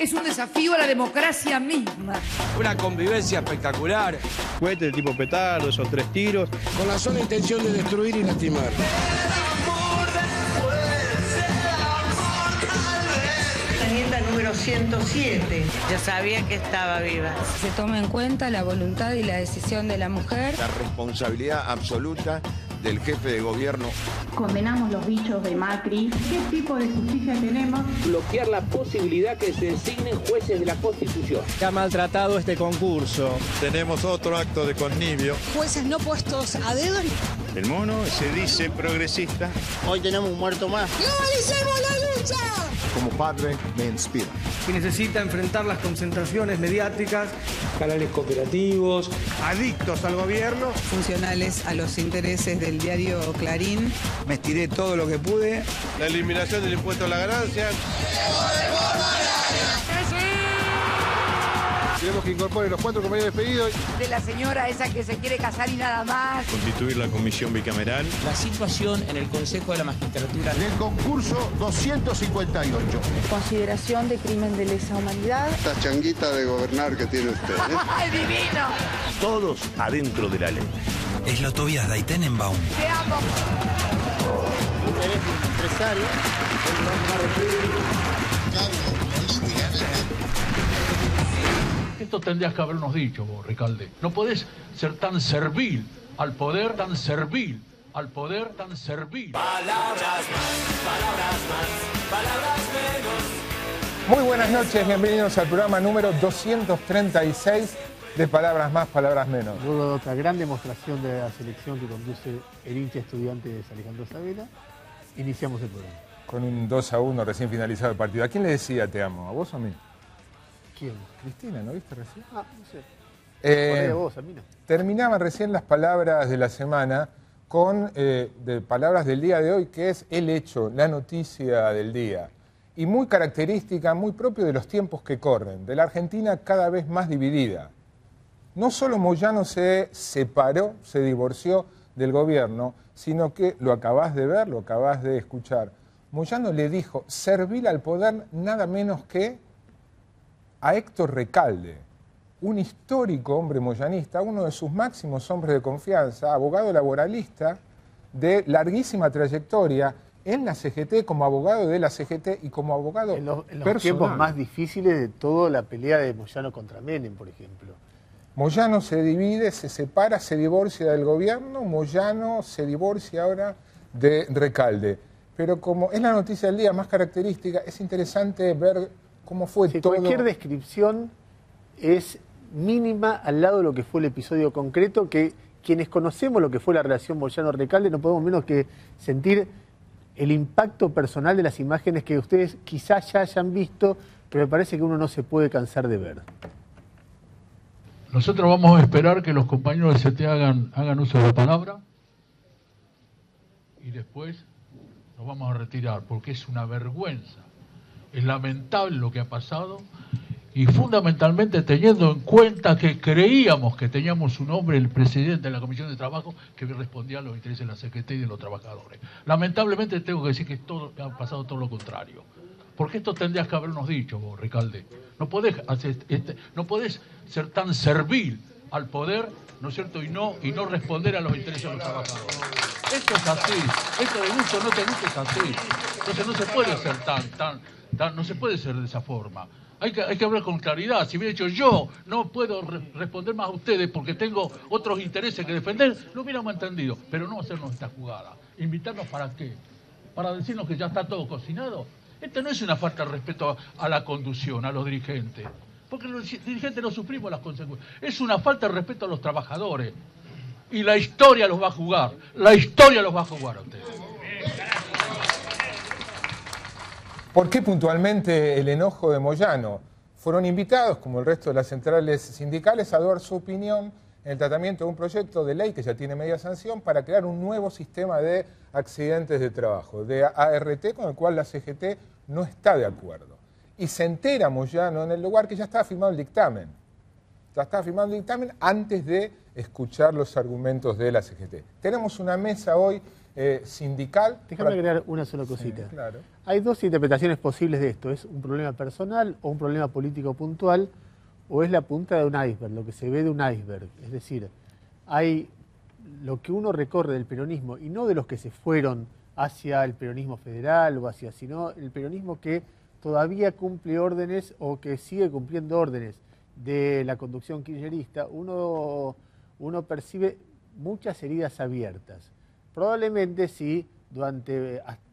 es un desafío a la democracia misma. Una convivencia espectacular. Cohetes de tipo petardo, esos 3 tiros. Con la sola intención de destruir y lastimar. La enmienda número 107. Yo sabía que estaba viva. Se toma en cuenta la voluntad y la decisión de la mujer. La responsabilidad absoluta del jefe de gobierno. Condenamos los bichos de Macri. ¿Qué tipo de justicia tenemos? Bloquear la posibilidad que se designen jueces de la Constitución. Se ha maltratado este concurso. Tenemos otro acto de connivio. Jueces no puestos a dedo. El mono se dice progresista. Hoy tenemos un muerto más. ¡Globalicemos la lucha! Como padre me inspira. Que necesita enfrentar las concentraciones mediáticas, canales cooperativos, adictos al gobierno, funcionales a los intereses del diario Clarín. Me estiré todo lo que pude. La eliminación del impuesto a la ganancia. Queremos que incorpore los 4 compañeros despedidos. De la señora esa que se quiere casar y nada más. Constituir la comisión bicameral. La situación en el Consejo de la Magistratura. Del concurso 258. Consideración de crimen de lesa humanidad. Esta changuita de gobernar que tiene usted. ¡Ay, divino! Todos adentro de la ley. Es la Tobias de Tenenbaum. ¡Te amo! Tú eres un empresario. Esto tendrías que habernos dicho vos, Ricalde. No podés ser tan servil al poder, tan servil al poder, tan servil. Palabras más, palabras menos. Muy buenas noches, bienvenidos al programa número 236 de Palabras Más, Palabras Menos. Luego de otra gran demostración de la selección que conduce el hincha estudiante de Alejandro Saavedra, iniciamos el programa. Con un 2-1 recién finalizado el partido. ¿A quién le decía te amo? ¿A vos o a mí? ¿Quién? Cristina, ¿no viste recién? Ah, no sé. Vos, a mí no. Terminaban recién las palabras de la semana con de palabras del día de hoy, que es el hecho, la noticia del día. Y muy característica, muy propio de los tiempos que corren, de la Argentina cada vez más dividida. No solo Moyano se separó, se divorció del gobierno, sino que, lo acabás de ver, lo acabás de escuchar, Moyano le dijo servil al poder nada menos que a Héctor Recalde, un histórico hombre moyanista, uno de sus máximos hombres de confianza, abogado laboralista de larguísima trayectoria en la CGT, como abogado de la CGT y como abogado en los personal. Tiempos más difíciles de toda la pelea de Moyano contra Menem, por ejemplo. Moyano se divide, se separa, se divorcia del gobierno, Moyano se divorcia ahora de Recalde. Pero como es la noticia del día más característica, es interesante ver cómo fue todo. Cualquier descripción es mínima al lado de lo que fue el episodio concreto, que quienes conocemos lo que fue la relación Moyano-Recalde no podemos menos que sentir el impacto personal de las imágenes que ustedes quizás ya hayan visto, pero me parece que uno no se puede cansar de ver. Nosotros vamos a esperar que los compañeros del CT hagan uso de la palabra y después nos vamos a retirar, porque es una vergüenza. Es lamentable lo que ha pasado y fundamentalmente teniendo en cuenta que creíamos que teníamos un hombre, el presidente de la Comisión de Trabajo, que respondía a los intereses de la CGT y de los trabajadores. Lamentablemente tengo que decir que ha pasado todo lo contrario. Porque esto tendrías que habernos dicho vos, Recalde. No podés ser tan servil al poder, ¿no es cierto? Y no responder a los intereses de los trabajadores. Esto es así. Esto de gusto no te gusta es así. Entonces no se puede ser no se puede ser de esa forma. Hay que hablar con claridad. Si hubiera dicho yo no puedo responder más a ustedes porque tengo otros intereses que defender, lo hubiéramos entendido. Pero no hacernos esta jugada. ¿Invitarnos para qué? ¿Para decirnos que ya está todo cocinado? Esto no es una falta de respeto a la conducción, a los dirigentes. Porque los dirigentes no sufrimos las consecuencias. Es una falta de respeto a los trabajadores. Y la historia los va a jugar. La historia los va a jugar a ustedes. ¿Por qué puntualmente el enojo de Moyano? Fueron invitados, como el resto de las centrales sindicales, a dar su opinión en el tratamiento de un proyecto de ley que ya tiene media sanción para crear un nuevo sistema de accidentes de trabajo, de ART, con el cual la CGT no está de acuerdo. Y se entera Moyano en el lugar que ya estaba firmado el dictamen. Ya estaba firmado el dictamen antes de escuchar los argumentos de la CGT. Tenemos una mesa hoy sindical. Déjame agregar una sola cosita. Sí, claro. Hay dos interpretaciones posibles de esto. ¿Es un problema personal o un problema político puntual? ¿O es la punta de un iceberg, lo que se ve de un iceberg? Es decir, hay lo que uno recorre del peronismo, y no de los que se fueron hacia el peronismo federal o hacia, sino el peronismo que todavía cumple órdenes o que sigue cumpliendo órdenes de la conducción kirchnerista. Uno percibe muchas heridas abiertas. Probablemente si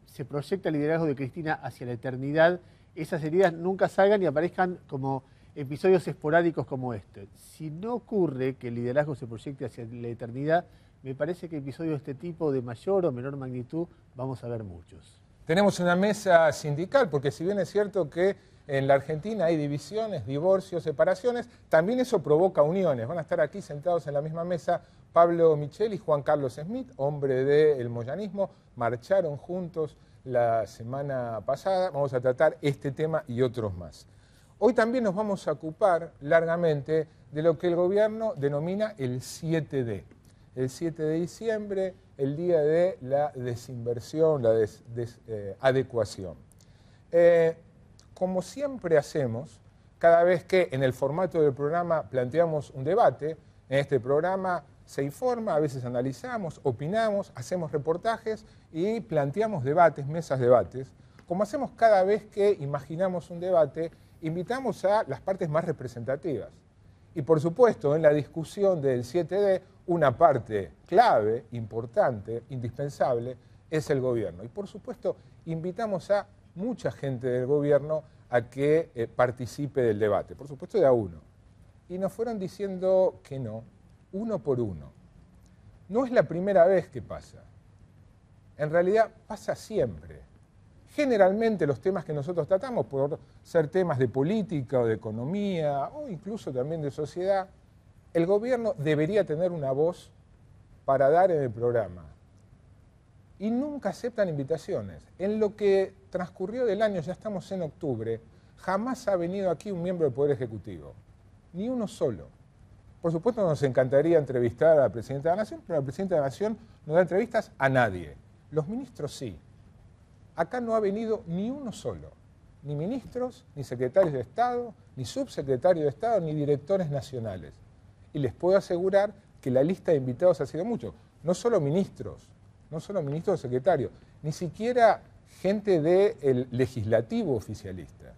se proyecta el liderazgo de Cristina hacia la eternidad, esas heridas nunca salgan y aparezcan como episodios esporádicos como este. Si no ocurre que el liderazgo se proyecte hacia la eternidad, me parece que episodios de este tipo, de mayor o menor magnitud, vamos a ver muchos. Tenemos una mesa sindical, porque si bien es cierto que en la Argentina hay divisiones, divorcios, separaciones, también eso provoca uniones. Van a estar aquí sentados en la misma mesa Pablo Michel y Juan Carlos Smith, hombre del moyanismo, marcharon juntos la semana pasada. Vamos a tratar este tema y otros más. Hoy también nos vamos a ocupar largamente de lo que el gobierno denomina el 7D. El 7 de diciembre, el día de la desinversión, la adecuación. Como siempre hacemos, cada vez que en el formato del programa planteamos un debate, en este programa se informa, a veces analizamos, opinamos, hacemos reportajes y planteamos debates, mesas debates. Como hacemos cada vez que imaginamos un debate, invitamos a las partes más representativas. Y por supuesto, en la discusión del 7D, una parte clave, importante, indispensable, es el gobierno. Y por supuesto, invitamos a mucha gente del gobierno a que participe del debate, por supuesto de a uno. Y nos fueron diciendo que no, uno por uno. No es la primera vez que pasa. En realidad pasa siempre. Generalmente los temas que nosotros tratamos, por ser temas de política o de economía o incluso también de sociedad, el gobierno debería tener una voz para dar en el programa. Y nunca aceptan invitaciones. En lo que transcurrió del año, ya estamos en octubre, jamás ha venido aquí un miembro del Poder Ejecutivo. Ni uno solo. Por supuesto nos encantaría entrevistar a la Presidenta de la Nación, pero la Presidenta de la Nación no da entrevistas a nadie. Los ministros sí. Acá no ha venido ni uno solo. Ni ministros, ni secretarios de Estado, ni subsecretarios de Estado, ni directores nacionales. Y les puedo asegurar que la lista de invitados ha sido mucho. No solo ministros o secretarios, ni siquiera gente del legislativo oficialista.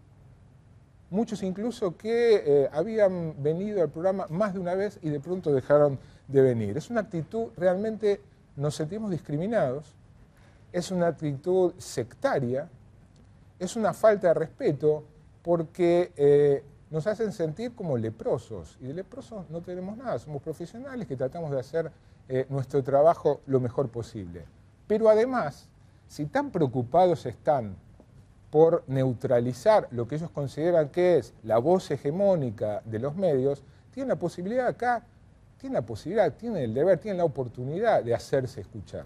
Muchos incluso que habían venido al programa más de una vez y de pronto dejaron de venir. Es una actitud, realmente nos sentimos discriminados, es una actitud sectaria, es una falta de respeto porque nos hacen sentir como leprosos. Y de leprosos no tenemos nada, somos profesionales que tratamos de hacer nuestro trabajo lo mejor posible. Pero además, si tan preocupados están por neutralizar lo que ellos consideran que es la voz hegemónica de los medios, tienen la posibilidad acá, tienen el deber, tienen la oportunidad de hacerse escuchar.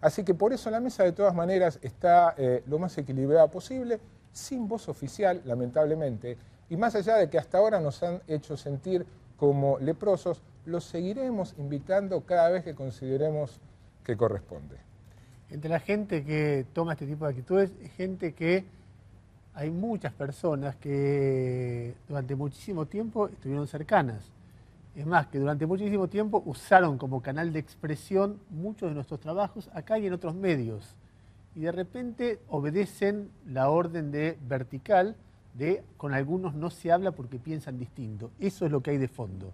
Así que por eso la mesa de todas maneras está lo más equilibrada posible, sin voz oficial, lamentablemente, y más allá de que hasta ahora nos han hecho sentir como leprosos, los seguiremos invitando cada vez que consideremos que corresponde. Entre la gente que toma este tipo de actitudes, hay muchas personas que durante muchísimo tiempo estuvieron cercanas. Es más, que durante muchísimo tiempo usaron como canal de expresión muchos de nuestros trabajos acá y en otros medios. Y de repente obedecen la orden de vertical de con algunos no se habla porque piensan distinto. Eso es lo que hay de fondo.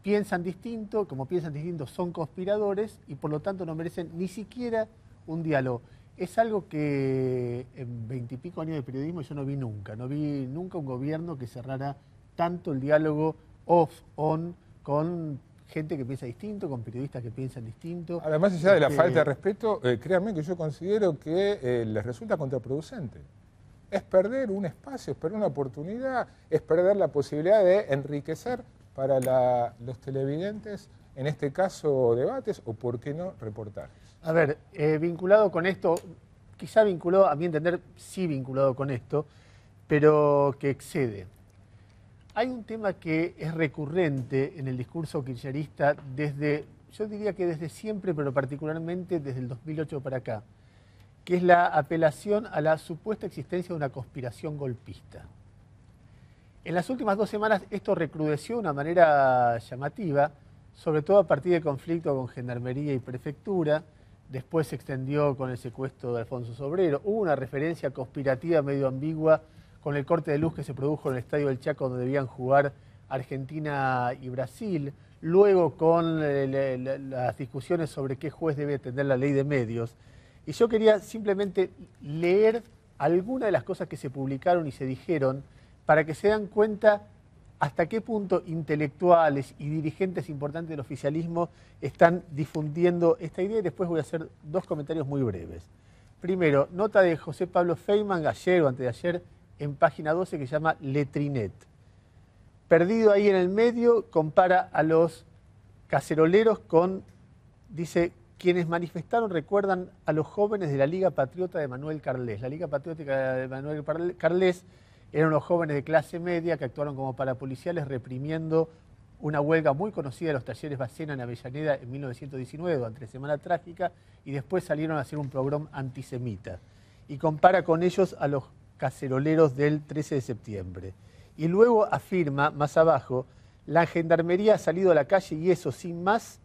Piensan distinto, como piensan distinto son conspiradores y por lo tanto no merecen ni siquiera un diálogo. Es algo que en 20 y pico años de periodismo yo no vi nunca. No vi nunca un gobierno que cerrara tanto el diálogo off-on con gente que piensa distinto, con periodistas que piensan distinto. Además, allá de la falta de respeto, créanme que yo considero que les resulta contraproducente. Es perder un espacio, es perder una oportunidad, es perder la posibilidad de enriquecer para los televidentes, en este caso debates o, por qué no, reportajes. A ver, vinculado con esto, quizá vinculado, a mi entender, sí vinculado con esto, pero que excede. Hay un tema que es recurrente en el discurso kirchnerista desde yo diría que desde siempre, pero particularmente desde el 2008 para acá, que es la apelación a la supuesta existencia de una conspiración golpista. En las últimas 2 semanas esto recrudeció de una manera llamativa, sobre todo a partir del conflicto con Gendarmería y Prefectura. Después se extendió con el secuestro de Alfonso Sobrero. Hubo una referencia conspirativa medio ambigua con el corte de luz que se produjo en el Estadio del Chaco, donde debían jugar Argentina y Brasil. Luego con las discusiones sobre qué juez debe atender la ley de medios. Y yo quería simplemente leer algunas de las cosas que se publicaron y se dijeron para que se den cuenta hasta qué punto intelectuales y dirigentes importantes del oficialismo están difundiendo esta idea, y después voy a hacer 2 comentarios muy breves. Primero, nota de José Pablo Feynman ayer o antes de ayer en página 12 que se llama Letrinet. Perdido ahí en el medio, compara a los caceroleros con, dice, quienes manifestaron recuerdan a los jóvenes de la Liga Patriota de Manuel Carles. La Liga Patriótica de Manuel Carles eran los jóvenes de clase media que actuaron como parapoliciales reprimiendo una huelga muy conocida de los talleres Bacena en Avellaneda en 1919, durante la Semana Trágica, y después salieron a hacer un pogrom antisemita. Y compara con ellos a los caceroleros del 13 de septiembre. Y luego afirma, más abajo, la Gendarmería ha salido a la calle y eso, sin más,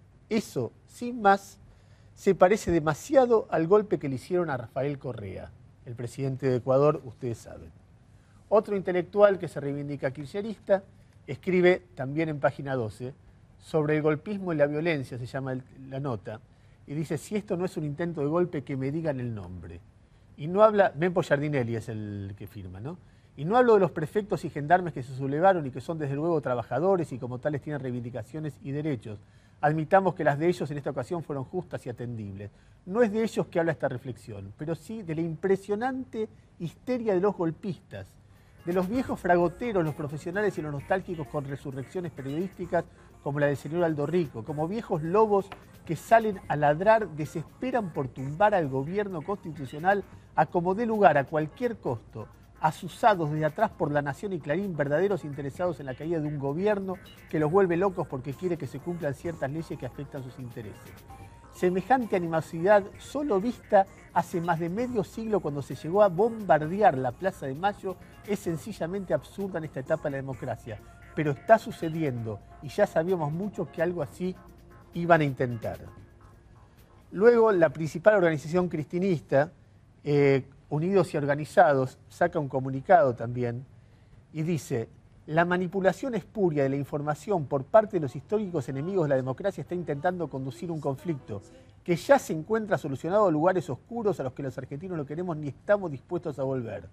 se parece demasiado al golpe que le hicieron a Rafael Correa, el presidente de Ecuador, ustedes saben. Otro intelectual que se reivindica kirchnerista escribe también en página 12 sobre el golpismo y la violencia, se llama la nota, y dice, si esto no es un intento de golpe, que me digan el nombre. Y no habla, Mempo Giardinelli es el que firma, ¿no? Y no hablo de los prefectos y gendarmes que se sublevaron y que son desde luego trabajadores y como tales tienen reivindicaciones y derechos. Admitamos que las de ellos en esta ocasión fueron justas y atendibles. No es de ellos que habla esta reflexión, pero sí de la impresionante histeria de los golpistas, de los viejos fragoteros, los profesionales y los nostálgicos con resurrecciones periodísticas como la del señor Aldo Rico, como viejos lobos que salen a ladrar, desesperan por tumbar al gobierno constitucional a como dé lugar a cualquier costo, asusados desde atrás por La Nación y Clarín, verdaderos interesados en la caída de un gobierno que los vuelve locos porque quiere que se cumplan ciertas leyes que afectan sus intereses. Semejante animosidad solo vista hace más de medio siglo cuando se llegó a bombardear la Plaza de Mayo es sencillamente absurda en esta etapa de la democracia, pero está sucediendo y ya sabíamos mucho que algo así iban a intentar. Luego la principal organización cristinista, Unidos y Organizados, saca un comunicado también y dice: la manipulación espuria de la información por parte de los históricos enemigos de la democracia está intentando conducir un conflicto que ya se encuentra solucionado a lugares oscuros a los que los argentinos no queremos ni estamos dispuestos a volver.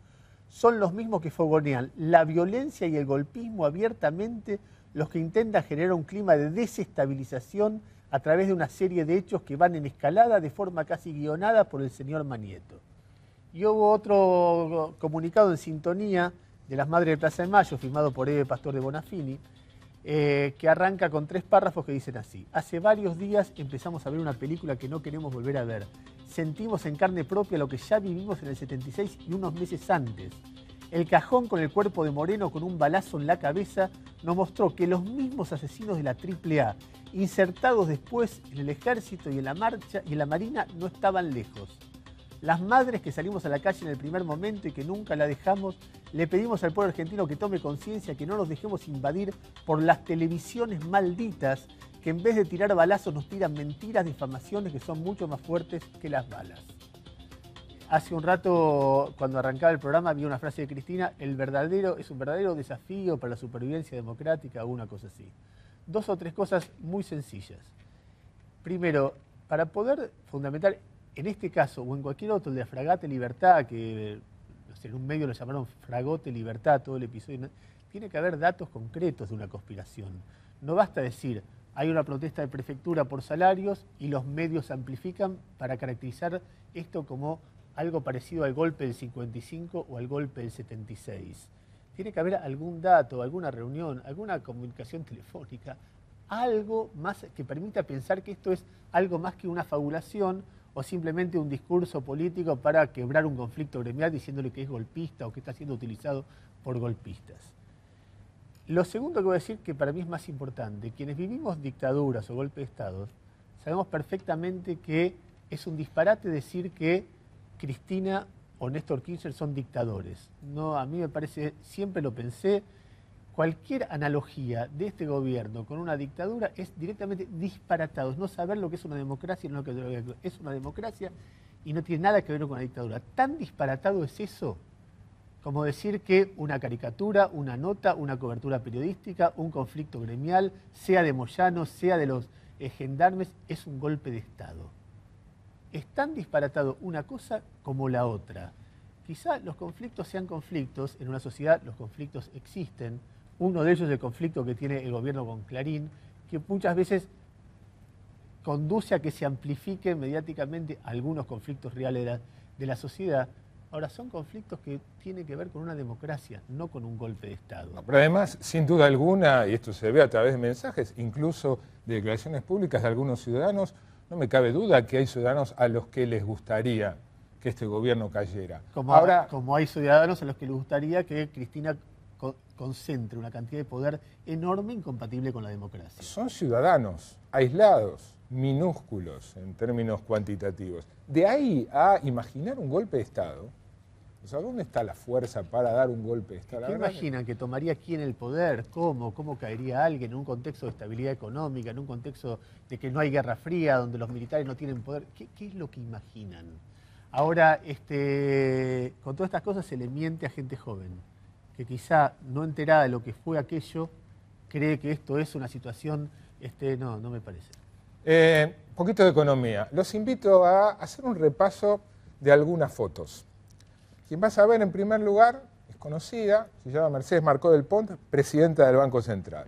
Son los mismos que fogonean la violencia y el golpismo abiertamente los que intentan generar un clima de desestabilización a través de una serie de hechos que van en escalada de forma casi guionada por el señor Manieto. Y hubo otro comunicado en sintonía de las Madres de Plaza de Mayo, firmado por Eve Pastor de Bonafini, que arranca con 3 párrafos que dicen así: hace varios días empezamos a ver una película que no queremos volver a ver. Sentimos en carne propia lo que ya vivimos en el 76 y unos meses antes. El cajón con el cuerpo de Moreno con un balazo en la cabeza nos mostró que los mismos asesinos de la AAA, insertados después en el ejército y en la marcha y en la marina, no estaban lejos. Las madres que salimos a la calle en el primer momento y que nunca la dejamos, le pedimos al pueblo argentino que tome conciencia, que no nos dejemos invadir por las televisiones malditas que en vez de tirar balazos nos tiran mentiras, difamaciones que son mucho más fuertes que las balas. Hace un rato, cuando arrancaba el programa, vi una frase de Cristina: es un verdadero desafío para la supervivencia democrática, o una cosa así. 2 o 3 cosas muy sencillas. Primero, para poder fundamentar en este caso, o en cualquier otro, el de Fragate Libertad, que no sé, en un medio lo llamaron Fragote Libertad, todo el episodio, tiene que haber datos concretos de una conspiración. No basta decir, hay una protesta de prefectura por salarios y los medios amplifican para caracterizar esto como algo parecido al golpe del 55 o al golpe del 76. Tiene que haber algún dato, alguna reunión, alguna comunicación telefónica, algo más que permita pensar que esto es algo más que una fabulación o simplemente un discurso político para quebrar un conflicto gremial diciéndole que es golpista o que está siendo utilizado por golpistas. Lo segundo que voy a decir, que para mí es más importante: quienes vivimos dictaduras o golpes de Estado, sabemos perfectamente que es un disparate decir que Cristina o Néstor Kirchner son dictadores. No, a mí me parece, siempre lo pensé, cualquier analogía de este gobierno con una dictadura es directamente disparatado. Es no saber lo que es una democracia, no lo que es una democracia y no tiene nada que ver con una dictadura. Tan disparatado es eso como decir que una caricatura, una nota, una cobertura periodística, un conflicto gremial, sea de Moyano, sea de los gendarmes, es un golpe de Estado. Es tan disparatado una cosa como la otra. Quizá los conflictos sean conflictos, en una sociedad los conflictos existen. Uno de ellos es el conflicto que tiene el gobierno con Clarín, que muchas veces conduce a que se amplifiquen mediáticamente algunos conflictos reales de la sociedad. Ahora, son conflictos que tienen que ver con una democracia, no con un golpe de Estado. No, pero además, sin duda alguna, y esto se ve a través de mensajes, incluso de declaraciones públicas de algunos ciudadanos, no me cabe duda que hay ciudadanos a los que les gustaría que este gobierno cayera. Como hay ciudadanos a los que les gustaría que Cristina concentre una cantidad de poder enorme incompatible con la democracia. Son ciudadanos aislados, minúsculos en términos cuantitativos. De ahí a imaginar un golpe de Estado, o sea, ¿dónde está la fuerza para dar un golpe de Estado? ¿Qué imaginan que tomaría quién el poder? ¿Cómo caería alguien en un contexto de estabilidad económica, en un contexto de que no hay guerra fría, donde los militares no tienen poder? ¿Qué es lo que imaginan? Ahora, con todas estas cosas se le miente a gente joven, que quizá no enterada de lo que fue aquello, cree que esto es una situación, no me parece. Poquito de economía. Los invito a hacer un repaso de algunas fotos. Quien vas a ver en primer lugar es conocida, se llama Mercedes Marcó del Pont, presidenta del Banco Central.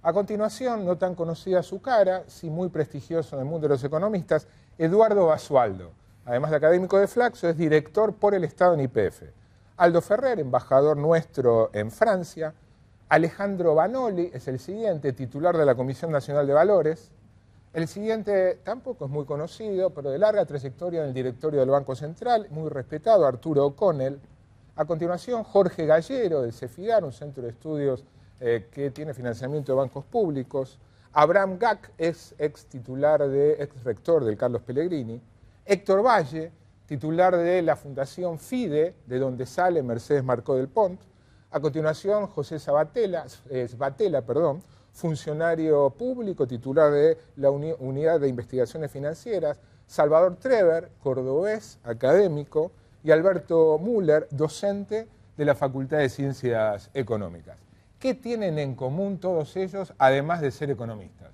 A continuación, no tan conocida su cara, sí muy prestigioso en el mundo de los economistas, Eduardo Basualdo. Además de académico de Flaxo, es director por el Estado en YPF. Aldo Ferrer, embajador nuestro en Francia. Alejandro Banoli es el siguiente, titular de la Comisión Nacional de Valores. El siguiente tampoco es muy conocido, pero de larga trayectoria en el directorio del Banco Central, muy respetado, Arturo O'Connell. A continuación, Jorge Gallero, del CEFIDAR, un centro de estudios que tiene financiamiento de bancos públicos. Abraham Gac, ex rector del Carlos Pellegrini. Héctor Valle, titular de la Fundación FIDE, de donde sale Mercedes Marcó del Pont. A continuación, José Sbatella, funcionario público, titular de la Unidad de Investigaciones Financieras, Salvador Trever, cordobés, académico, y Alberto Müller, docente de la Facultad de Ciencias Económicas. ¿Qué tienen en común todos ellos, además de ser economistas?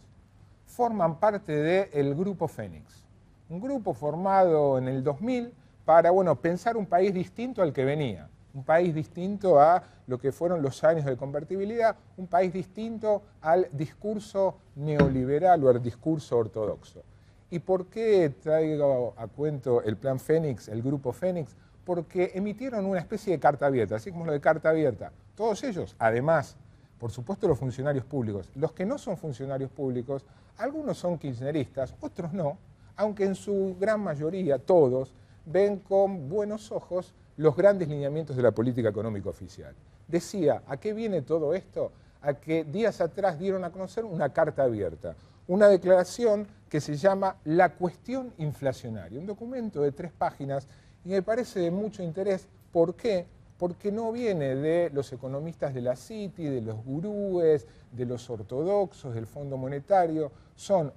Forman parte del Grupo Fénix, un grupo formado en el 2000 para pensar un país distinto al que venía. Un país distinto a lo que fueron los años de convertibilidad, un país distinto al discurso neoliberal o al discurso ortodoxo. ¿Y por qué traigo a cuento el Plan Fénix, el Grupo Fénix? Porque emitieron una especie de carta abierta, así como lo de carta abierta. Todos ellos, además, por supuesto los funcionarios públicos. Los que no son funcionarios públicos, algunos son kirchneristas, otros no, aunque en su gran mayoría, todos, ven con buenos ojos los grandes lineamientos de la política económica oficial. Decía, ¿a qué viene todo esto? A que días atrás dieron a conocer una carta abierta, una declaración que se llama La Cuestión Inflacionaria, un documento de 3 páginas y me parece de mucho interés. ¿Por qué? Porque no viene de los economistas de la Citi, de los gurúes, de los ortodoxos, del Fondo Monetario. Son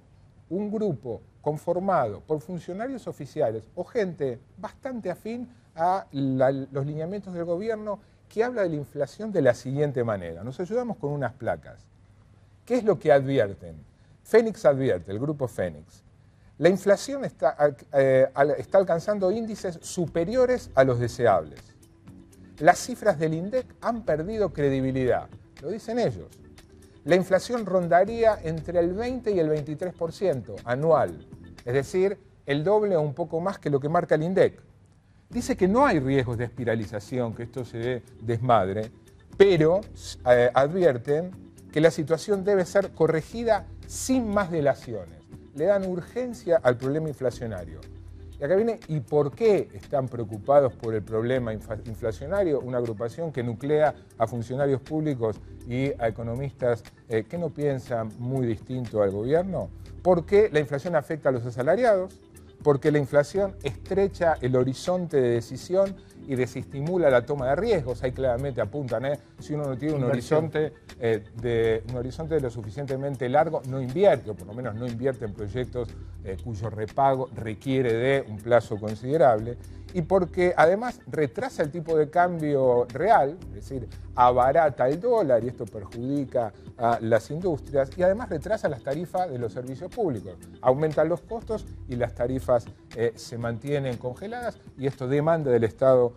un grupo conformado por funcionarios oficiales o gente bastante afín a los lineamientos del gobierno, que habla de la inflación de la siguiente manera. Nos ayudamos con unas placas. ¿Qué es lo que advierten? Fénix advierte, el Grupo Fénix. La inflación está alcanzando índices superiores a los deseables. Las cifras del INDEC han perdido credibilidad, lo dicen ellos. La inflación rondaría entre el 20 y el 23% anual, es decir, el doble o un poco más que lo que marca el INDEC. Dice que no hay riesgos de espiralización, que esto se desmadre, pero advierten que la situación debe ser corregida sin más dilaciones. Le dan urgencia al problema inflacionario. Y acá viene, ¿y por qué están preocupados por el problema inflacionario? Una agrupación que nuclea a funcionarios públicos y a economistas que no piensan muy distinto al gobierno. Porque la inflación afecta a los asalariados, porque la inflación estrecha el horizonte de decisión y desestimula la toma de riesgos. Ahí claramente apuntan, si uno no tiene un horizonte de lo suficientemente largo, no invierte, o por lo menos no invierte en proyectos cuyo repago requiere de un plazo considerable. Y porque además retrasa el tipo de cambio real, es decir, abarata el dólar y esto perjudica a las industrias, y además retrasa las tarifas de los servicios públicos. Aumentan los costos y las tarifas se mantienen congeladas y esto demanda del Estado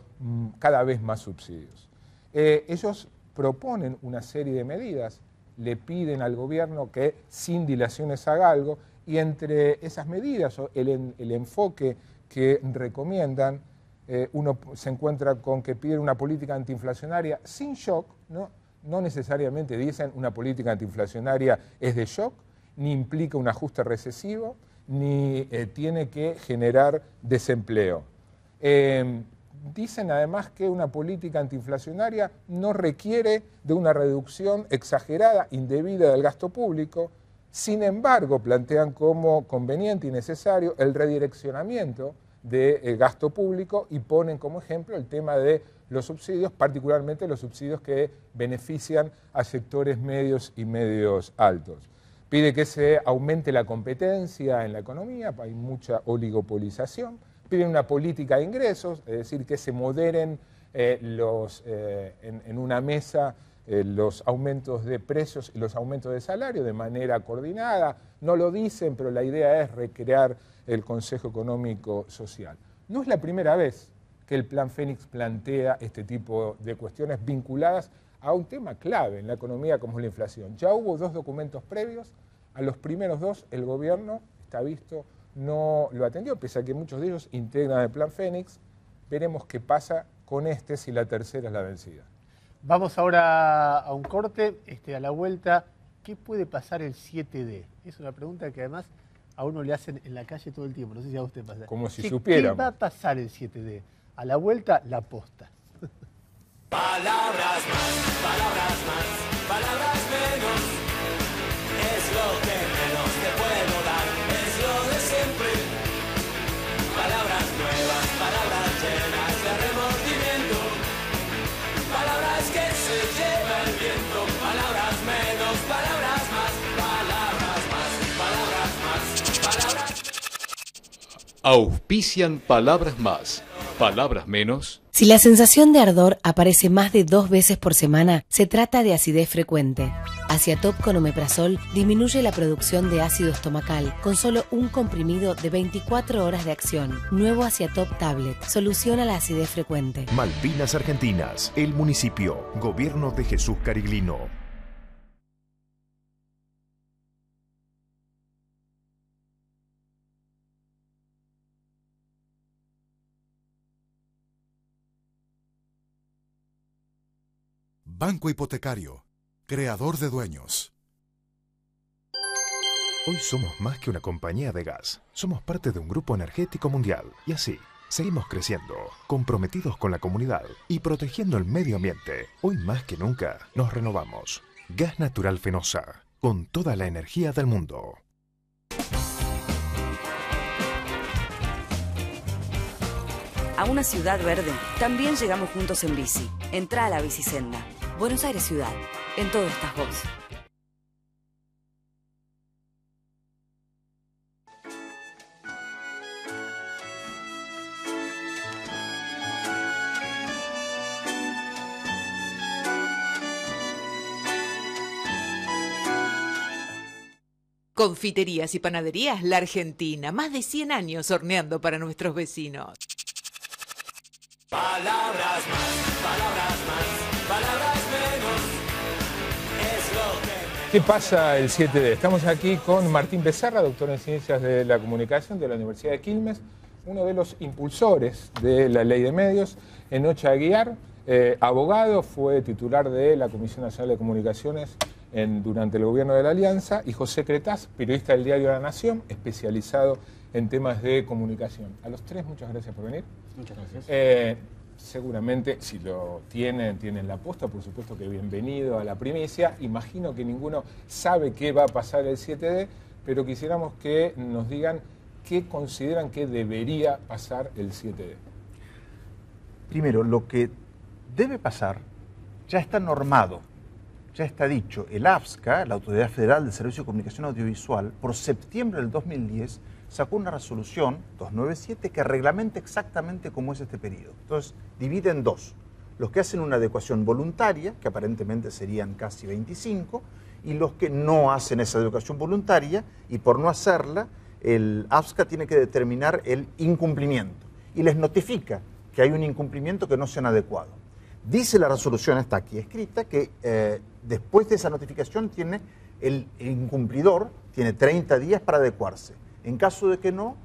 cada vez más subsidios. Ellos proponen una serie de medidas, le piden al gobierno que sin dilaciones haga algo, y entre esas medidas, el enfoque que recomiendan, uno se encuentra con que piden una política antiinflacionaria sin shock, no necesariamente dicen una política antiinflacionaria es de shock, ni implica un ajuste recesivo, ni tiene que generar desempleo. Dicen además que una política antiinflacionaria no requiere de una reducción exagerada, indebida del gasto público. Sin embargo, plantean como conveniente y necesario el redireccionamiento de gasto público y ponen como ejemplo el tema de los subsidios, particularmente los subsidios que benefician a sectores medios y medios altos. Pide que se aumente la competencia en la economía, hay mucha oligopolización. Piden una política de ingresos, es decir, que se moderen en una mesa los aumentos de precios y los aumentos de salario de manera coordinada. No lo dicen, pero la idea es recrear el Consejo Económico Social. No es la primera vez que el Plan Fénix plantea este tipo de cuestiones vinculadas a un tema clave en la economía como es la inflación. Ya hubo 2 documentos previos, a los primeros 2 el gobierno, está visto, no lo atendió, pese a que muchos de ellos integran el Plan Fénix. Veremos qué pasa con este si la tercera es la vencida. Vamos ahora a un corte, a la vuelta, ¿qué puede pasar el 7D? Es una pregunta que además a uno le hacen en la calle todo el tiempo, no sé si a usted pasa. Como si supiéramos. ¿Qué va a pasar el 7D? A la vuelta, la posta. Palabras más, palabras más, palabras menos. Es lo que menos te puedo dar, es lo de siempre. Palabras nuevas, palabras llenas de remordimiento. Palabras que se lleva el viento. Palabras menos, palabras más, palabras más, palabras más, palabras. Auspician palabras más, palabras menos. Si la sensación de ardor aparece más de 2 veces por semana, se trata de acidez frecuente. Aciatop con omeprazol disminuye la producción de ácido estomacal con solo un comprimido de 24 horas de acción. Nuevo Aciatop Tablet soluciona la acidez frecuente. Malvinas Argentinas, el municipio, Gobierno de Jesús Cariglino. Banco Hipotecario, creador de dueños. Hoy somos más que una compañía de gas. Somos parte de un grupo energético mundial. Y así, seguimos creciendo, comprometidos con la comunidad y protegiendo el medio ambiente. Hoy más que nunca, nos renovamos. Gas Natural Fenosa, con toda la energía del mundo. A una ciudad verde también llegamos juntos en bici. Entrá a la Bicisenda. Buenos Aires Ciudad. En todo estás vos. Confiterías y panaderías La Argentina. Más de 100 años horneando para nuestros vecinos. Palabras más, palabras más, palabras menos. Es lo que... ¿Qué pasa el 7D? Estamos aquí con Martín Becerra, doctor en Ciencias de la Comunicación de la Universidad de Quilmes, uno de los impulsores de la Ley de Medios, Enocha Aguiar, abogado, fue titular de la Comisión Nacional de Comunicaciones durante el gobierno de la Alianza, y José Cretaz, periodista del diario La Nación, especializado en temas de comunicación. A los 3, muchas gracias por venir. Muchas gracias. Seguramente, si lo tienen la posta, por supuesto que bienvenido a la primicia. Imagino que ninguno sabe qué va a pasar el 7D, pero quisiéramos que nos digan qué consideran que debería pasar el 7D. Primero, lo que debe pasar ya está normado, ya está dicho. El AFSCA, la Autoridad Federal del Servicio de Comunicación Audiovisual, por septiembre del 2010 sacó una resolución 297 que reglamenta exactamente cómo es este periodo. Entonces, divide en dos. Los que hacen una adecuación voluntaria, que aparentemente serían casi 25, y los que no hacen esa adecuación voluntaria, y por no hacerla, el AFSCA tiene que determinar el incumplimiento, y les notifica que hay un incumplimiento que no se han adecuado. Dice la resolución, está aquí escrita, que después de esa notificación tiene el incumplidor, tiene 30 días para adecuarse. En caso de que no,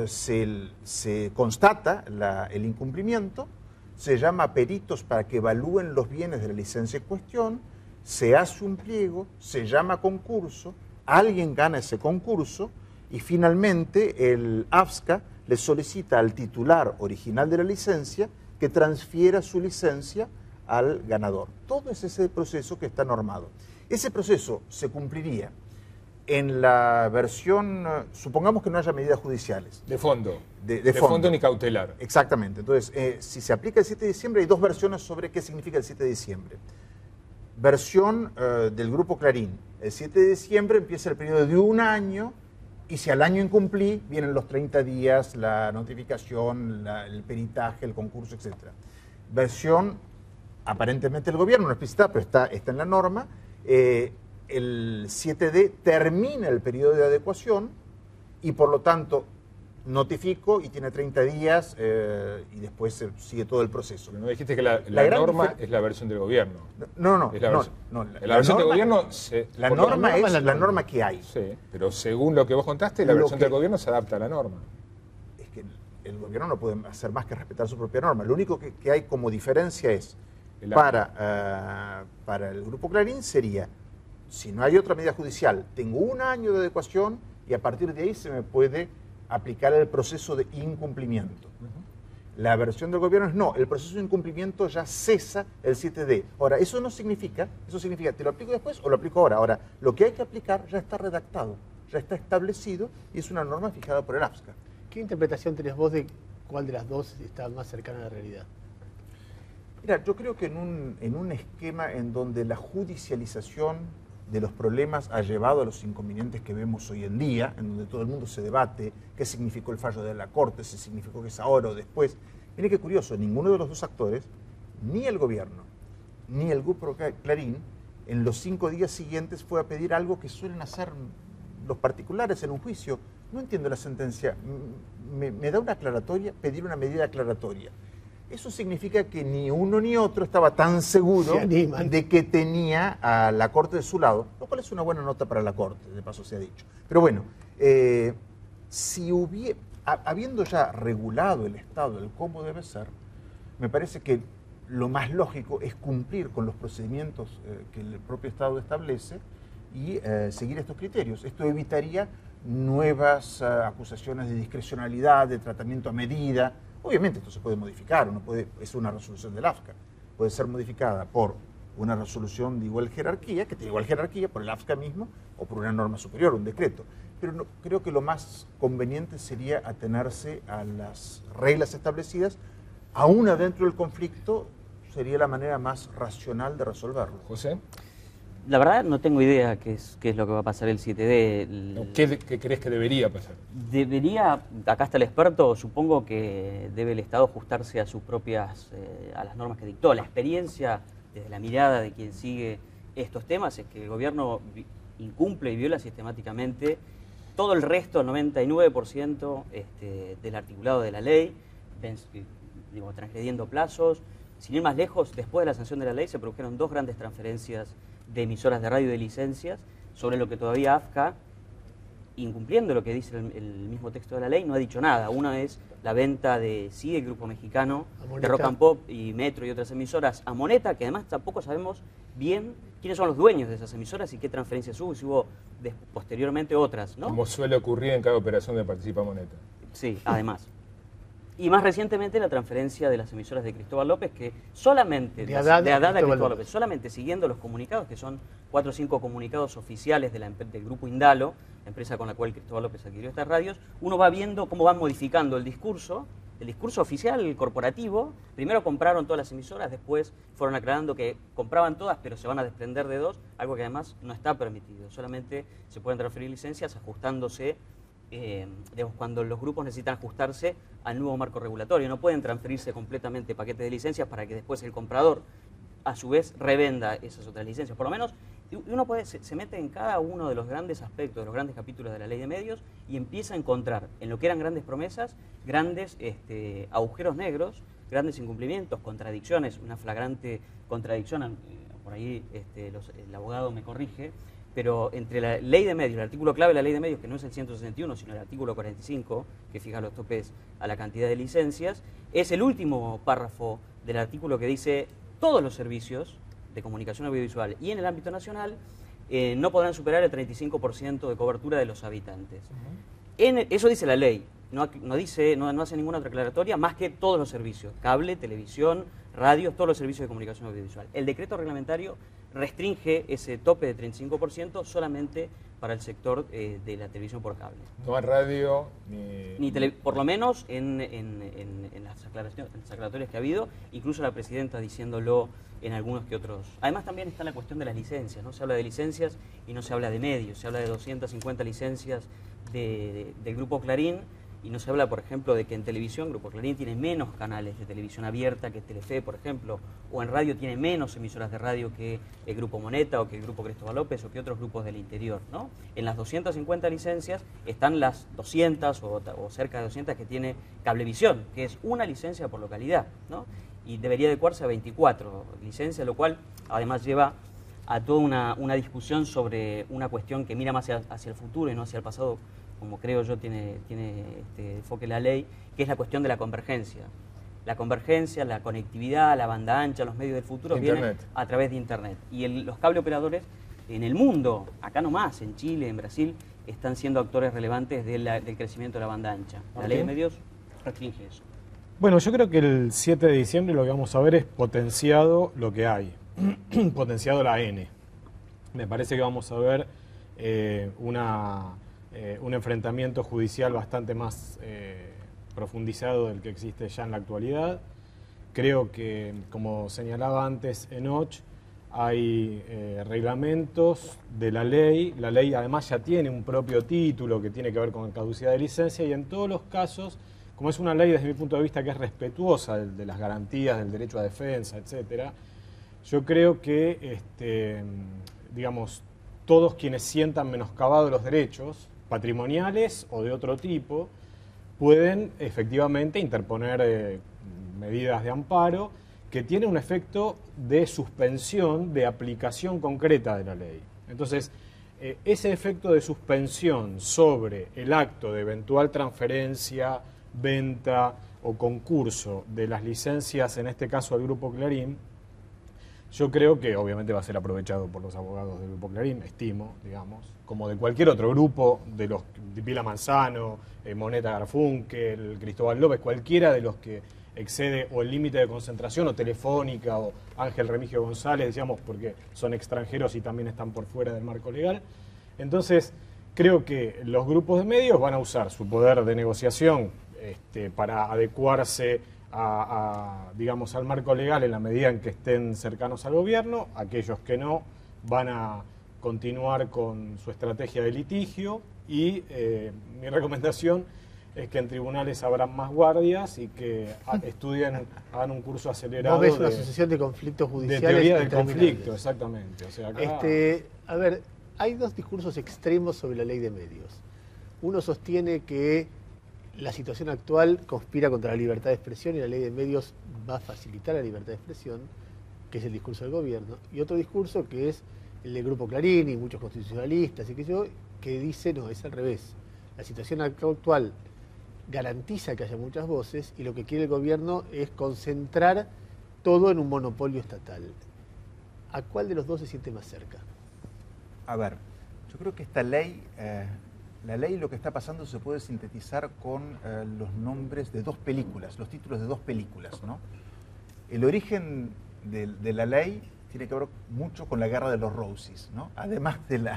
se constata el incumplimiento, se llama a peritos para que evalúen los bienes de la licencia en cuestión, se hace un pliego, se llama a concurso, alguien gana ese concurso y finalmente el AFSCA le solicita al titular original de la licencia que transfiera su licencia al ganador. Todo es ese proceso que está normado. Ese proceso se cumpliría en la versión, supongamos que no haya medidas judiciales. De fondo. De fondo ni cautelar. Exactamente. Entonces, si se aplica el 7 de diciembre, hay dos versiones sobre qué significa el 7 de diciembre. Versión del Grupo Clarín. El 7 de diciembre empieza el periodo de un año y si al año incumplí, vienen los 30 días, la notificación, el peritaje, el concurso, etc. Versión, aparentemente el gobierno no explícita, pero está en la norma. El 7D termina el periodo de adecuación y por lo tanto notifico y tiene 30 días y después sigue todo el proceso. Pero no dijiste que la norma es la versión del gobierno. No. Es la versión del gobierno... La norma es la norma que hay. Sí, pero según lo que vos contaste, la versión del gobierno se adapta a la norma. Es que el gobierno no puede hacer más que respetar su propia norma. Lo único que hay como diferencia es, para el Grupo Clarín sería, si no hay otra medida judicial, tengo un año de adecuación y a partir de ahí se me puede aplicar el proceso de incumplimiento. La versión del gobierno es no, el proceso de incumplimiento ya cesa el 7D. Ahora, eso significa, ¿te lo aplico después o lo aplico ahora? Ahora, lo que hay que aplicar ya está redactado, ya está establecido y es una norma fijada por el AFSCA. ¿Qué interpretación tenés vos de cuál de las dos está más cercana a la realidad? Mira, yo creo que en un esquema en donde la judicialización de los problemas ha llevado a los inconvenientes que vemos hoy en día, en donde todo el mundo se debate qué significó el fallo de la Corte, si significó que es ahora o después. Mire qué curioso, ninguno de los dos actores, ni el gobierno, ni el Grupo Clarín, en los 5 días siguientes fue a pedir algo que suelen hacer los particulares en un juicio. No entiendo la sentencia, me da una aclaratoria, pedir una medida aclaratoria. Eso significa que ni uno ni otro estaba tan seguro de que tenía a la Corte de su lado, lo cual es una buena nota para la Corte, de paso se ha dicho. Pero bueno, habiendo ya regulado el Estado, el cómo debe ser, me parece que lo más lógico es cumplir con los procedimientos que el propio Estado establece y seguir estos criterios. Esto evitaría nuevas acusaciones de discrecionalidad, de tratamiento a medida. Obviamente esto se puede modificar, es una resolución del AFSCA, puede ser modificada por una resolución de igual jerarquía, que tiene igual jerarquía, por el AFSCA mismo, o por una norma superior, un decreto. Pero creo que lo más conveniente sería atenerse a las reglas establecidas, aún adentro del conflicto, sería la manera más racional de resolverlo. José. La verdad no tengo idea qué es lo que va a pasar el 7D. ¿Qué crees que debería pasar? Debería, acá está el experto, supongo que debe el Estado ajustarse a sus propias, a las normas que dictó. La experiencia, desde la mirada de quien sigue estos temas, es que el gobierno incumple y viola sistemáticamente todo el resto, el 99% del articulado de la ley, transgrediendo plazos. Sin ir más lejos, después de la sanción de la ley se produjeron 2 grandes transferencias de emisoras de radio y de licencias, sobre lo que todavía AFSCA, incumpliendo lo que dice el mismo texto de la ley, no ha dicho nada. Una es la venta de CIDE, el grupo mexicano, de Rock and Pop y Metro y otras emisoras, a Moneta, que además tampoco sabemos bien quiénes son los dueños de esas emisoras y qué transferencias hubo, y si hubo posteriormente otras, ¿no? Como suele ocurrir en cada operación de Participa Moneta. Sí, además. Y más recientemente la transferencia de las emisoras de Cristóbal López, que solamente de Haddad a Cristóbal López, solamente siguiendo los comunicados, que son 4 o 5 comunicados oficiales del grupo Indalo, la empresa con la cual Cristóbal López adquirió estas radios, uno va viendo cómo van modificando el discurso oficial, el corporativo. Primero compraron todas las emisoras, después fueron aclarando que compraban todas, pero se van a desprender de 2, algo que además no está permitido. Solamente se pueden transferir licencias ajustándose, digamos, cuando los grupos necesitan ajustarse al nuevo marco regulatorio. No pueden transferirse completamente paquetes de licencias para que después el comprador, a su vez, revenda esas otras licencias. Por lo menos, uno se mete en cada uno de los grandes aspectos, de los grandes capítulos de la ley de medios, y empieza a encontrar, en lo que eran grandes promesas, grandes agujeros negros, grandes incumplimientos, contradicciones, una flagrante contradicción, por ahí el abogado me corrige, pero entre la ley de medios, el artículo clave de la ley de medios, que no es el 161, sino el artículo 45, que fija los topes a la cantidad de licencias, es el último párrafo del artículo que dice: todos los servicios de comunicación audiovisual y en el ámbito nacional no podrán superar el 35% de cobertura de los habitantes. Eso dice la ley, no hace ninguna otra aclaratoria más que todos los servicios: cable, televisión, radios, todos los servicios de comunicación audiovisual. El decreto reglamentario restringe ese tope de 35% solamente para el sector de la televisión por cable. No hay radio por lo menos en las aclaratorias que ha habido, incluso la presidenta diciéndolo en algunos que otros. Además también está la cuestión de las licencias, ¿no? Se habla de licencias y no se habla de medios, se habla de 250 licencias del Grupo Clarín, y no se habla, por ejemplo, de que en televisión Grupo Clarín tiene menos canales de televisión abierta que Telefe, por ejemplo, o en radio tiene menos emisoras de radio que el Grupo Moneta o que el Grupo Cristóbal López o que otros grupos del interior, ¿no? En las 250 licencias están las 200 o cerca de 200 que tiene Cablevisión, que es una licencia por localidad, ¿no? Y debería adecuarse a 24 licencias, lo cual además lleva a toda una discusión sobre una cuestión que mira más hacia el futuro y no hacia el pasado, como creo yo tiene enfoque la ley, que es la cuestión de la convergencia. La convergencia, la conectividad, la banda ancha, los medios del futuro vienen a través de Internet. Y los cable operadores en el mundo, acá nomás, en Chile, en Brasil, están siendo actores relevantes del crecimiento de la banda ancha. La ley de medios restringe eso. Bueno, yo creo que el 7 de diciembre lo que vamos a ver es potenciado lo que hay, potenciado la N. Me parece que vamos a ver un enfrentamiento judicial bastante más profundizado del que existe ya en la actualidad. Creo que, como señalaba antes Enoch, hay reglamentos de la ley además ya tiene un propio título que tiene que ver con caducidad de licencia, y en todos los casos, como es una ley desde mi punto de vista que es respetuosa de las garantías, del derecho a defensa, etcétera, yo creo que digamos, todos quienes sientan menoscabados los derechos patrimoniales o de otro tipo pueden efectivamente interponer medidas de amparo que tienen un efecto de suspensión de aplicación concreta de la ley. Entonces, ese efecto de suspensión sobre el acto de eventual transferencia, venta o concurso de las licencias, en este caso al Grupo Clarín, yo creo que obviamente va a ser aprovechado por los abogados del Grupo Clarín, estimo, digamos, como de cualquier otro grupo, de los de Pila Manzano, Moneta Garfunkel, Cristóbal López, cualquiera de los que excede o el límite de concentración, o Telefónica, o Ángel Remigio González, digamos, porque son extranjeros y también están por fuera del marco legal. Entonces, creo que los grupos de medios van a usar su poder de negociación para adecuarse digamos, al marco legal en la medida en que estén cercanos al gobierno. Aquellos que no van a continuar con su estrategia de litigio, y mi recomendación es que en tribunales habrán más guardias y que estudien, hagan un curso acelerado. ¿Vos ves una asociación de conflictos judiciales? De teoría del conflicto, exactamente. O sea, acá... a ver, hay dos discursos extremos sobre la ley de medios. Uno sostiene que la situación actual conspira contra la libertad de expresión y la ley de medios va a facilitar la libertad de expresión, que es el discurso del gobierno. Y otro discurso que es el del Grupo Clarín y muchos constitucionalistas y que dice, no, es al revés. La situación actual garantiza que haya muchas voces y lo que quiere el gobierno es concentrar todo en un monopolio estatal. ¿A cuál de los dos se siente más cerca? A ver, yo creo que esta ley La ley, lo que está pasando se puede sintetizar con los nombres de dos películas, los títulos de dos películas, ¿no? El origen de la ley tiene que ver mucho con la Guerra de los Roses, ¿no? Además del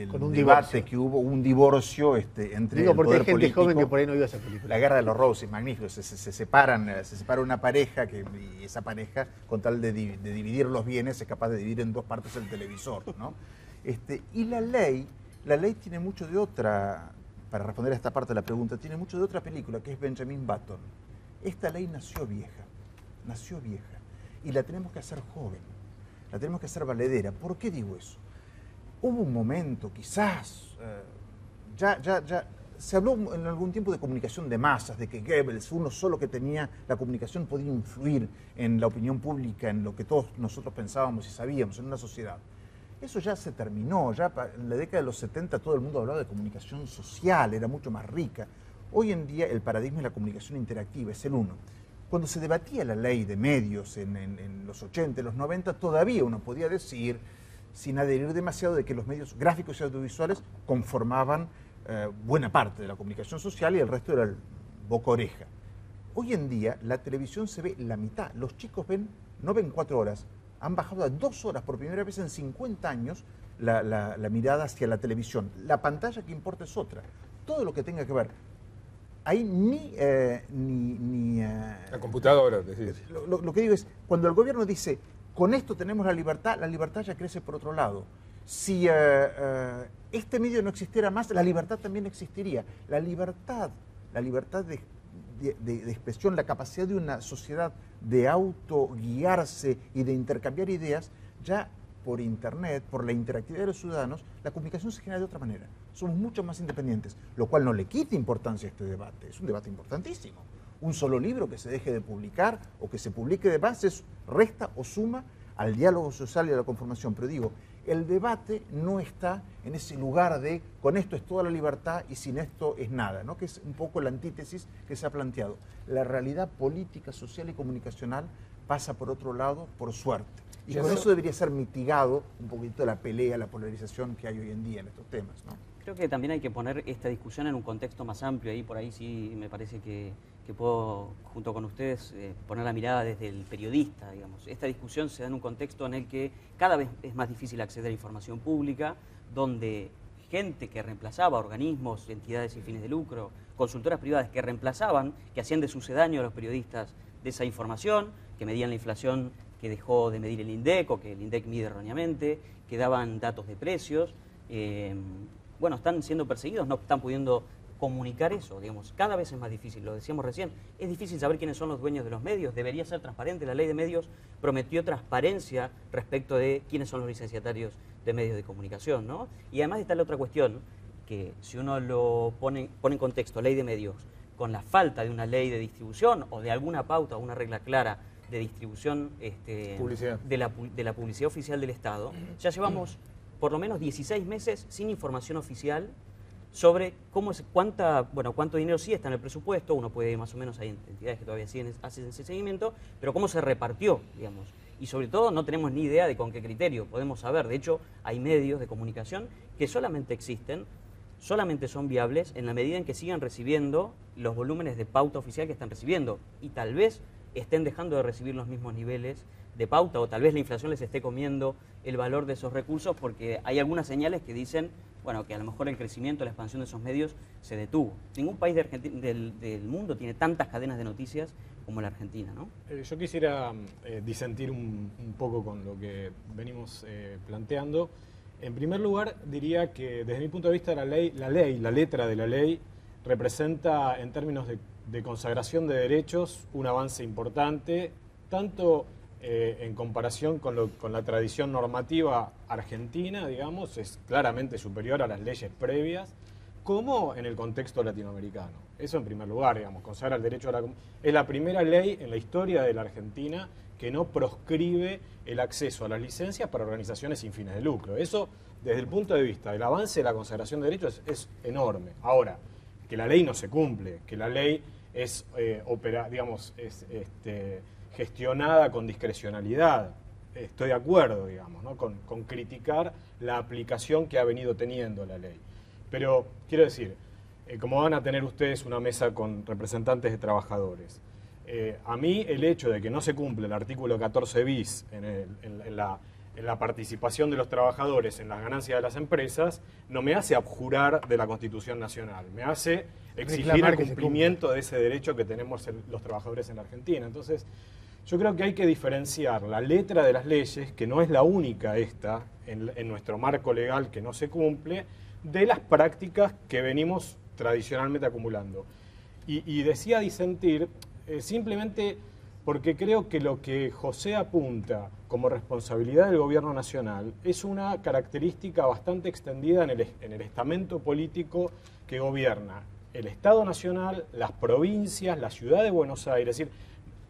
con un debate divorcio. que hubo, un divorcio entre Digo, el porque poder hay gente político. joven que por ahí no vio esa película. La Guerra de los Roses, magnífico. Se separa una pareja y esa pareja, con tal de dividir los bienes, es capaz de dividir en dos partes el televisor, ¿no? Y la ley tiene mucho de otra, para responder a esta parte de la pregunta, tiene mucho de otra película, que es Benjamin Button. Esta ley nació vieja, y la tenemos que hacer joven, la tenemos que hacer valedera. ¿Por qué digo eso? Hubo un momento, quizás, ya se habló en algún tiempo de comunicación de masas, de que Goebbels, uno solo que tenía la comunicación, podía influir en la opinión pública, en lo que todos nosotros pensábamos y sabíamos, en una sociedad. Eso ya se terminó, ya en la década de los 70 todo el mundo hablaba de comunicación social, era mucho más rica. Hoy en día el paradigma de la comunicación interactiva es el uno. Cuando se debatía la ley de medios en los 80, los 90, todavía uno podía decir, sin adherir demasiado, de que los medios gráficos y audiovisuales conformaban buena parte de la comunicación social y el resto era el boca-oreja. Hoy en día la televisión se ve la mitad. Los chicos no ven 4 horas, han bajado a 2 horas por primera vez en 50 años la mirada hacia la televisión. La pantalla que importa es otra. Todo lo que tenga que ver. Ahí la computadora, decís. Lo que digo es, cuando el gobierno dice, con esto tenemos la libertad ya crece por otro lado. Si este medio no existiera más, la libertad también existiría. La libertad de expresión, la capacidad de una sociedad de autoguiarse y de intercambiar ideas, ya por Internet, por la interactividad de los ciudadanos, la comunicación se genera de otra manera. Somos mucho más independientes, lo cual no le quita importancia a este debate. Es un debate importantísimo. Un solo libro que se deje de publicar o que se publique de más resta o suma al diálogo social y a la conformación. Pero digo, el debate no está en ese lugar de con esto es toda la libertad y sin esto es nada, ¿no? Que es un poco la antítesis que se ha planteado. La realidad política, social y comunicacional pasa por otro lado, por suerte. Y con eso debería ser mitigado un poquito la pelea, la polarización que hay hoy en día en estos temas, ¿no? Creo que también hay que poner esta discusión en un contexto más amplio. Ahí por ahí sí me parece que puedo, junto con ustedes, poner la mirada desde el periodista, digamos. Esta discusión se da en un contexto en el que cada vez es más difícil acceder a información pública, donde gente que reemplazaba organismos, entidades sin fines de lucro, consultoras privadas que reemplazaban, que hacían de sucedáneo a los periodistas de esa información, que medían la inflación que dejó de medir el INDEC o que el INDEC mide erróneamente, que daban datos de precios. Bueno, están siendo perseguidos, no están pudiendo comunicar eso, digamos. Cada vez es más difícil, lo decíamos recién. Es difícil saber quiénes son los dueños de los medios, debería ser transparente. La ley de medios prometió transparencia respecto de quiénes son los licenciatarios de medios de comunicación, ¿no? Y además está la otra cuestión, que si uno lo pone en contexto, ley de medios, con la falta de una ley de distribución o de alguna pauta o una regla clara de distribución de la publicidad oficial del Estado, ya llevamos por lo menos 16 meses sin información oficial sobre cuánto dinero sí está en el presupuesto. Uno puede más o menos, hay entidades que todavía hacen ese seguimiento, pero cómo se repartió, digamos. Y sobre todo no tenemos ni idea de con qué criterio podemos saber. De hecho, hay medios de comunicación que solamente existen, solamente son viables en la medida en que sigan recibiendo los volúmenes de pauta oficial que están recibiendo. Y tal vez estén dejando de recibir los mismos niveles de pauta, o tal vez la inflación les esté comiendo el valor de esos recursos, porque hay algunas señales que dicen, bueno, que a lo mejor el crecimiento, la expansión de esos medios se detuvo. Ningún país del mundo tiene tantas cadenas de noticias como la Argentina, ¿no? Yo quisiera disentir un poco con lo que venimos planteando. En primer lugar, diría que desde mi punto de vista la letra de la ley representa en términos de consagración de derechos un avance importante, tanto en comparación con la tradición normativa argentina, digamos, es claramente superior a las leyes previas, como en el contexto latinoamericano. Eso en primer lugar, digamos, consagra el derecho a la... Es la primera ley en la historia de la Argentina que no proscribe el acceso a las licencias para organizaciones sin fines de lucro. Eso, desde el punto de vista del avance de la consagración de derechos, es enorme. Ahora, que la ley no se cumple, que la ley es gestionada con discrecionalidad. Estoy de acuerdo, digamos, ¿no? con criticar la aplicación que ha venido teniendo la ley. Pero quiero decir, como van a tener ustedes una mesa con representantes de trabajadores, a mí el hecho de que no se cumple el artículo 14 bis en la participación de los trabajadores en las ganancias de las empresas no me hace abjurar de la Constitución Nacional, me hace exigir el cumplimiento de ese derecho que tenemos los trabajadores en la Argentina. Entonces, yo creo que hay que diferenciar la letra de las leyes, que no es la única esta en nuestro marco legal que no se cumple, de las prácticas que venimos tradicionalmente acumulando. Y decía disentir simplemente porque creo que lo que José apunta como responsabilidad del gobierno nacional es una característica bastante extendida en el estamento político que gobierna el Estado Nacional, las provincias, la ciudad de Buenos Aires. Es decir,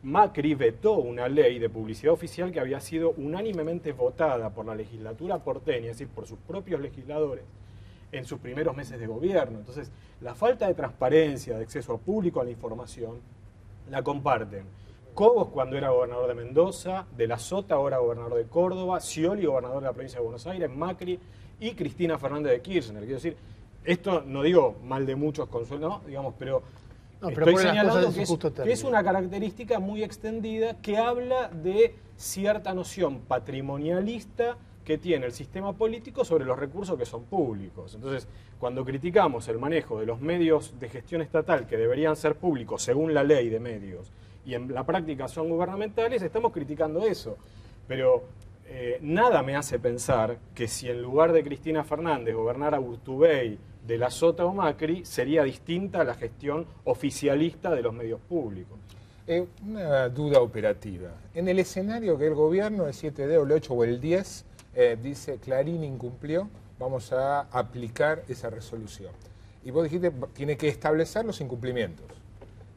Macri vetó una ley de publicidad oficial que había sido unánimemente votada por la legislatura porteña, es decir, por sus propios legisladores, en sus primeros meses de gobierno. Entonces, la falta de transparencia, de acceso público a la información, la comparten Cobos cuando era gobernador de Mendoza, De la Sota ahora gobernador de Córdoba, Scioli gobernador de la provincia de Buenos Aires, Macri y Cristina Fernández de Kirchner. Quiero decir, esto no digo mal de muchos consuelos, no, digamos, pero estoy señalando que es una característica muy extendida que habla de cierta noción patrimonialista que tiene el sistema político sobre los recursos que son públicos. Entonces, cuando criticamos el manejo de los medios de gestión estatal que deberían ser públicos según la ley de medios y en la práctica son gubernamentales, estamos criticando eso. Pero nada me hace pensar que si en lugar de Cristina Fernández gobernara Urtubey, De la Sota o Macri, sería distinta la gestión oficialista de los medios públicos. Una duda operativa. En el escenario que el gobierno, el 7D o el 8 o el 10, dice Clarín incumplió, vamos a aplicar esa resolución. Y vos dijiste, tiene que establecer los incumplimientos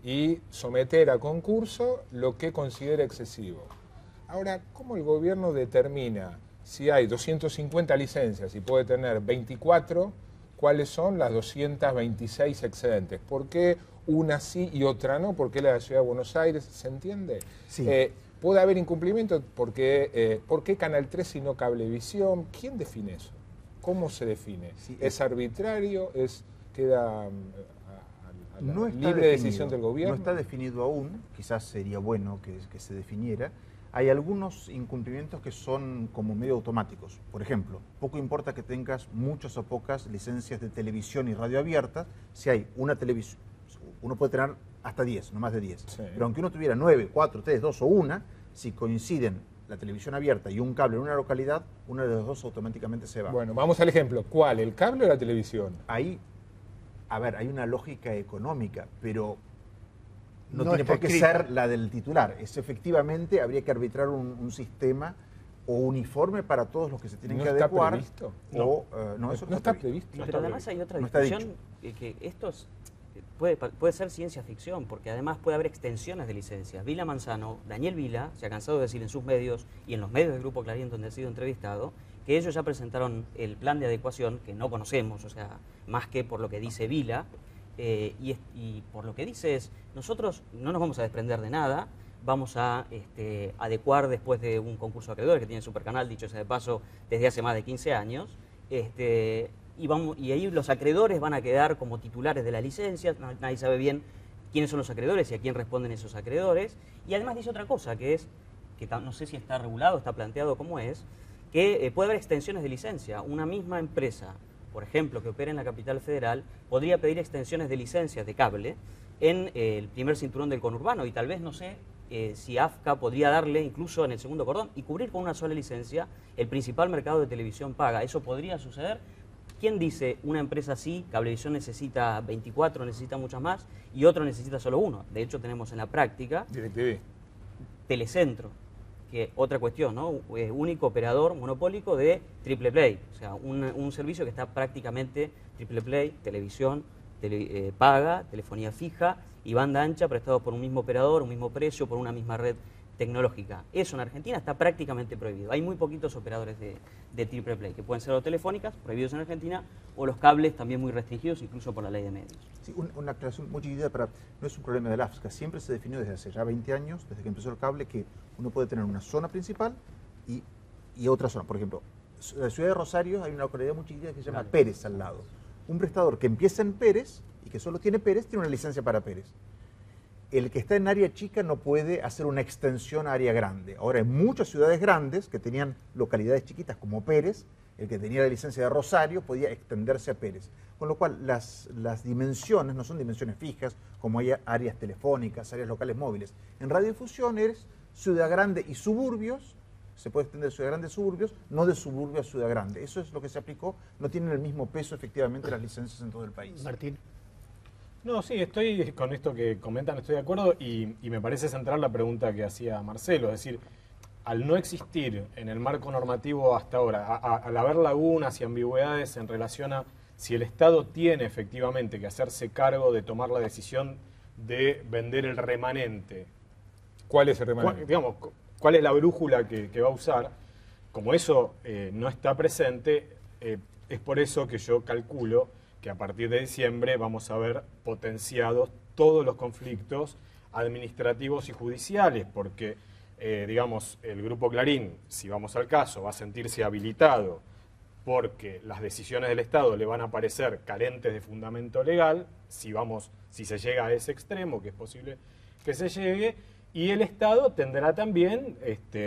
y someter a concurso lo que considera excesivo. Ahora, ¿cómo el gobierno determina si hay 250 licencias y puede tener 24, cuáles son las 226 excedentes? ¿Por qué una sí y otra no? ¿Por qué la de la Ciudad de Buenos Aires? ¿Se entiende? Sí. ¿Puede haber incumplimiento? ¿Por qué Canal 3 y no Cablevisión? ¿Quién define eso? ¿Cómo se define? Sí, ¿es arbitrario? ¿Queda a la libre decisión del gobierno? No está definido aún, quizás sería bueno que se definiera. Hay algunos incumplimientos que son como medio automáticos. Por ejemplo, poco importa que tengas muchas o pocas licencias de televisión y radio abierta, si hay una televisión, uno puede tener hasta 10, no más de 10. Sí. Pero aunque uno tuviera 9, 4, 3, 2 o 1, si coinciden la televisión abierta y un cable en una localidad, una de las dos automáticamente se va. Bueno, vamos al ejemplo. ¿Cuál? ¿El cable o la televisión? Ahí, a ver, hay una lógica económica, pero no tiene por qué ser la del titular. Efectivamente, habría que arbitrar un sistema o uniforme para todos los que se tienen que adecuar. ¿No está previsto? No, eso no está previsto. Pero además hay otra discusión, que esto puede ser ciencia ficción, porque además puede haber extensiones de licencias. Vila Manzano, Daniel Vila, se ha cansado de decir en sus medios y en los medios del Grupo Clarín donde ha sido entrevistado, que ellos ya presentaron el plan de adecuación, que no conocemos, o sea, más que por lo que dice Vila, y por lo que dice es, nosotros no nos vamos a desprender de nada, vamos a adecuar después de un concurso de acreedores que tiene Supercanal, dicho sea de paso, desde hace más de 15 años, y ahí los acreedores van a quedar como titulares de las licencias, nadie sabe bien quiénes son los acreedores y a quién responden esos acreedores, y además dice otra cosa, que es, que no sé si está regulado, está planteado cómo es, que puede haber extensiones de licencia. Una misma empresa, por ejemplo, que opera en la capital federal, podría pedir extensiones de licencias de cable en el primer cinturón del conurbano, y tal vez, no sé, si AFCA podría darle incluso en el segundo cordón y cubrir con una sola licencia el principal mercado de televisión paga. ¿Eso podría suceder? ¿Quién dice una empresa sí, Cablevisión necesita 24, necesita muchas más, y otro necesita solo uno? De hecho, tenemos en la práctica DirecTV, Telecentro, que otra cuestión, ¿no? Único operador monopólico de triple play, o sea, un servicio que está prácticamente triple play, televisión, paga, telefonía fija y banda ancha prestados por un mismo operador, un mismo precio, por una misma red tecnológica. Eso en Argentina está prácticamente prohibido. Hay muy poquitos operadores de triple play, que pueden ser o telefónicas, prohibidos en Argentina, o los cables también muy restringidos, incluso por la ley de medios. Sí, una aclaración muy chiquita, no es un problema del AFSCA. Siempre se definió desde hace ya 20 años, desde que empezó el cable, que uno puede tener una zona principal y otra zona. Por ejemplo, en la ciudad de Rosario hay una localidad muy chiquita que se llama Pérez al lado. Un prestador que empieza en Pérez y que solo tiene Pérez tiene una licencia para Pérez. El que está en área chica no puede hacer una extensión a área grande. Ahora, en muchas ciudades grandes que tenían localidades chiquitas como Pérez, el que tenía la licencia de Rosario podía extenderse a Pérez. Con lo cual, las dimensiones no son dimensiones fijas, como hay áreas telefónicas, áreas locales móviles. En radiodifusión eres ciudad grande y suburbios, se puede extender de ciudad grande a suburbios, no de suburbio a ciudad grande. Eso es lo que se aplicó. No tienen el mismo peso, efectivamente, las licencias en todo el país. Martín. No, sí, estoy con esto que comentan, estoy de acuerdo y me parece central la pregunta que hacía Marcelo, es decir, al no existir en el marco normativo hasta ahora, al haber lagunas y ambigüedades en relación a si el Estado tiene efectivamente que hacerse cargo de tomar la decisión de vender el remanente. ¿Cuál es el remanente? ¿Cuál es la brújula que va a usar? Como eso no está presente, es por eso que yo calculo que a partir de diciembre vamos a ver potenciados todos los conflictos administrativos y judiciales, porque, digamos, el Grupo Clarín, si vamos al caso, va a sentirse habilitado porque las decisiones del Estado le van a parecer carentes de fundamento legal, si se llega a ese extremo, que es posible que se llegue, y el Estado tendrá también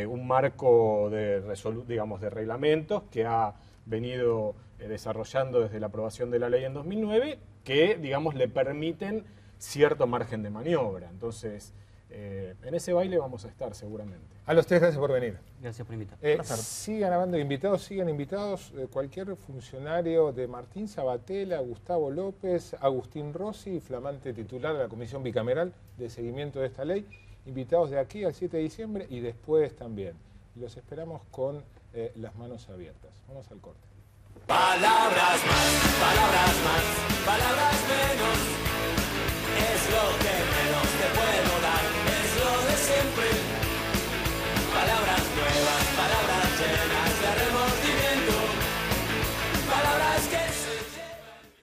un marco de reglamentos que ha venido desarrollando desde la aprobación de la ley en 2009, que, digamos, le permiten cierto margen de maniobra. Entonces, en ese baile vamos a estar seguramente. A los tres, gracias por venir. Gracias por invitar. Sigan hablando de invitados, sigan invitados cualquier funcionario de Martín Sabatella, Gustavo López, Agustín Rossi, flamante titular de la Comisión Bicameral de Seguimiento de esta ley, invitados de aquí al 7 de diciembre y después también. Los esperamos con las manos abiertas. Vamos al corte. Palabras más, palabras menos.